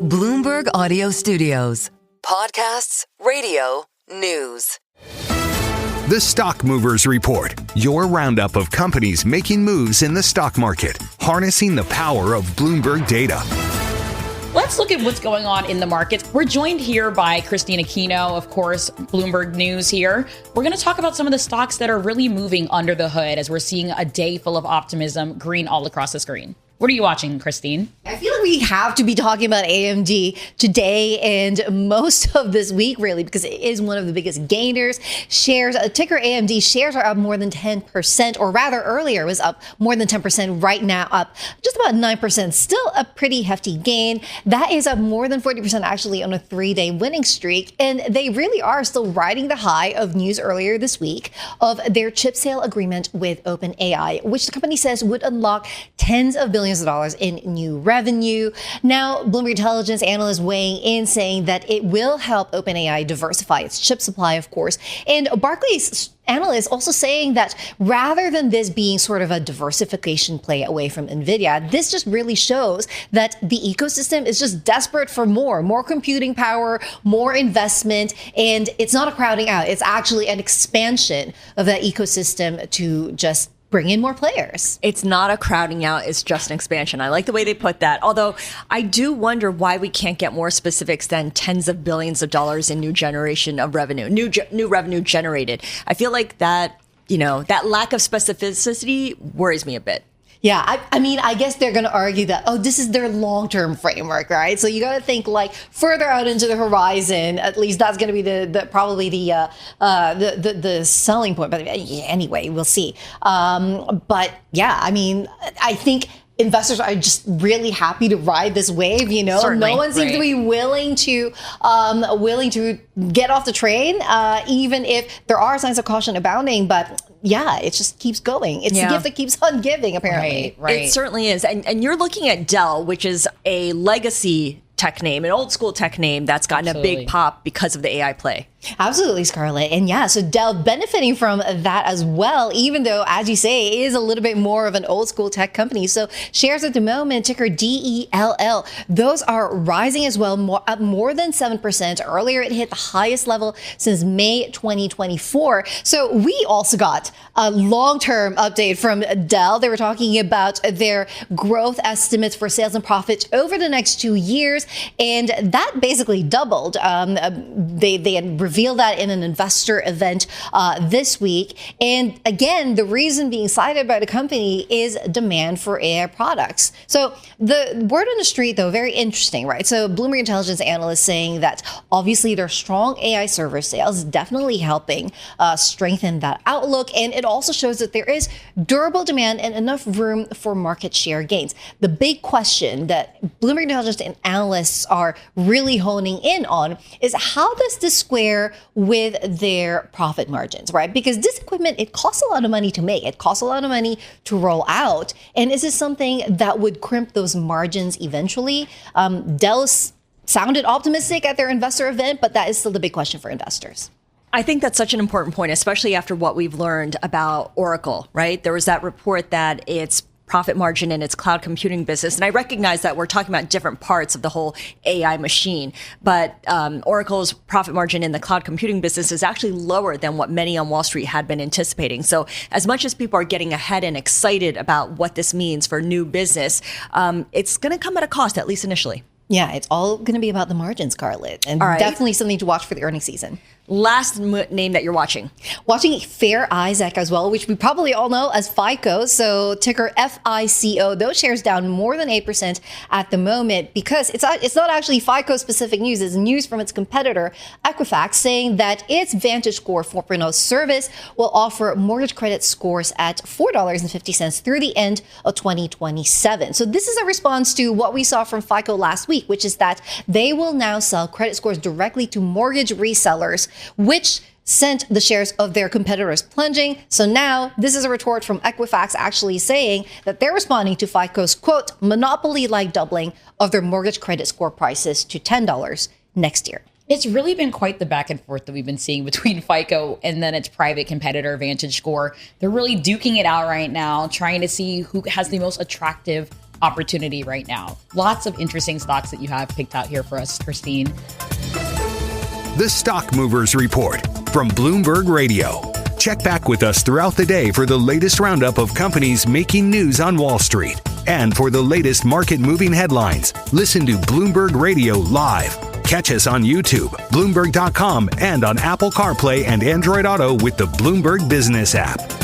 Bloomberg Audio Studios. Podcasts, radio, news. The Stock Movers Report, your roundup of companies making moves in the stock market, harnessing the power of Bloomberg data. Let's look at what's going on in the markets. We're joined here by Christine Aquino, of course, Bloomberg News here. We're going to talk about some of the stocks that are really moving under the hood as we're seeing a day full of optimism, green all across the screen. What are you watching, Christine? I feel like we have to be talking about AMD today and most of this week, really, because it is one of the biggest gainers. Shares, ticker AMD shares are up more than 10%, or rather earlier it was up more than 10%. Right now up just about 9%. Still a pretty hefty gain. That is up more than 40% actually on a 3-day winning streak. And they really are still riding the high of news earlier this week of their chip sale agreement with OpenAI, which the company says would unlock tens of billions of dollars in new revenue. Now, Bloomberg Intelligence analysts weighing in saying that it will help OpenAI diversify its chip supply, of course. And Barclays analysts also saying that rather than this being sort of a diversification play away from Nvidia, this just really shows that the ecosystem is just desperate for more computing power, more investment, and it's not a crowding out. It's actually an expansion of that ecosystem to just bring in more players. It's not a crowding out, it's just an expansion. I like the way they put that. Although I do wonder why we can't get more specifics than tens of billions of dollars in new generation of revenue, new revenue generated. I feel like that, that lack of specificity worries me a bit. Yeah, I mean, I guess they're going to argue that, this is their long-term framework, right? So you got to think like further out into the horizon. At least that's going to be probably the selling point. But anyway, we'll see. But yeah, I mean, I think investors are just really happy to ride this wave. Certainly, no one seems to be willing to get off the train, even if there are signs of caution abounding. But yeah, it just keeps going. It's the gift that keeps on giving, apparently. Right. It certainly is. And you're looking at Dell, which is a legacy tech name, an old school tech name that's gotten a big pop because of the AI play. Absolutely, Scarlett. And yeah, so Dell benefiting from that as well, even though, as you say, it is a little bit more of an old school tech company. So shares at the moment, ticker DELL, those are rising as well, up more than 7%. Earlier, it hit the highest level since May 2024. So we also got a long-term update from Dell. They were talking about their growth estimates for sales and profits over the next 2 years. And that basically doubled. They had revealed that in an investor event this week. And again, the reason being cited by the company is demand for AI products. So the word on the street, though, very interesting, right? So Bloomberg Intelligence analysts saying that obviously their strong AI server sales is definitely helping strengthen that outlook. And it also shows that there is durable demand and enough room for market share gains. The big question that Bloomberg Intelligence and analysts are really honing in on is how does this square with their profit margins, right? Because this equipment, it costs a lot of money to make. It costs a lot of money to roll out. And is this something that would crimp those margins eventually? Dell sounded optimistic at their investor event, but that is still the big question for investors. I think that's such an important point, especially after what we've learned about Oracle, right? There was that report that its profit margin in its cloud computing business. And I recognize that we're talking about different parts of the whole AI machine, but Oracle's profit margin in the cloud computing business is actually lower than what many on Wall Street had been anticipating. So as much as people are getting ahead and excited about what this means for new business, it's going to come at a cost, at least initially. Yeah, it's all going to be about the margins, Scarlett, and definitely something to watch for the earnings season. Last name that you're watching. Watching Fair Isaac as well, which we probably all know as FICO. So ticker FICO, those shares down more than 8% at the moment because it's not actually FICO specific news. It's news from its competitor, Equifax, saying that its Vantage Score 4.0 service will offer mortgage credit scores at $4.50 through the end of 2027. So this is a response to what we saw from FICO last week, which is that they will now sell credit scores directly to mortgage resellers, which sent the shares of their competitors plunging. So now this is a retort from Equifax actually saying that they're responding to FICO's, quote, monopoly-like doubling of their mortgage credit score prices to $10 next year. It's really been quite the back and forth that we've been seeing between FICO and then its private competitor, Vantage Score. They're really duking it out right now, trying to see who has the most attractive opportunity right now. Lots of interesting stocks that you have picked out here for us, Christine. The Stock Movers Report from Bloomberg Radio. Check back with us throughout the day for the latest roundup of companies making news on Wall Street. And for the latest market-moving headlines, listen to Bloomberg Radio live. Catch us on YouTube, Bloomberg.com, and on Apple CarPlay and Android Auto with the Bloomberg Business app.